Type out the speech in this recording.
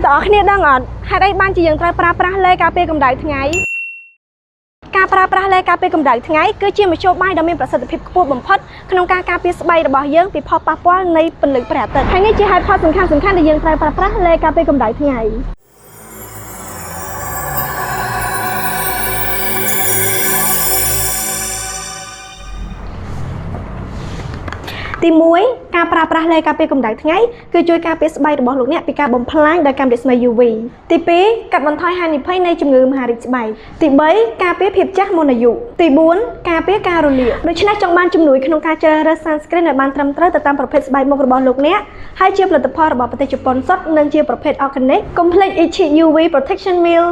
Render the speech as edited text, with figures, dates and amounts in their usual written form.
តើគ្នាដឹងអត់ហេតុអីបានជាយើងត្រូវប្រើប្រាស់លេការពារកម្ដៅថ្ងៃការប្រើប្រាស់លេការពារកម្ដៅថ្ងៃគឺជាមធ្យោបាយដ៏មានប្រសិទ្ធភាពខ្ពស់បំផុតក្នុងការការពារស្បែករបស់យើងពីផលប៉ះពាល់នៃពន្លឺព្រះអាទិត្យហើយនេះជាហេតុផលសំខាន់ដែលយើងត្រូវប្រើប្រាស់លេការពារកម្ដៅថ្ងៃទី1ការប្រើប្រាស់លេការពារកម្ដៅថ្ងៃគឺជួយការពារស្បែករបស់លោកអ្នកពីការបំផ្លាញដោយកាំរស្មី UV ទី2កាត់បន្ថយហានិភ័យនៃជំងឺមហារីកស្បែកទី3ការពារភាពចាស់មុនអាយុទី4ការពារការរលាកដូច្នេះចង់បានជំនួយក្នុងការជ្រើសរើស sunscreen ឲ្យបានត្រឹមត្រូវទៅតាមប្រភេទស្បែកមុខរបស់លោកអ្នកហើយជាផលិតផលរបស់ប្រទេសជប៉ុនសុទ្ធនិងជាប្រភេទ organic complete UV protection meal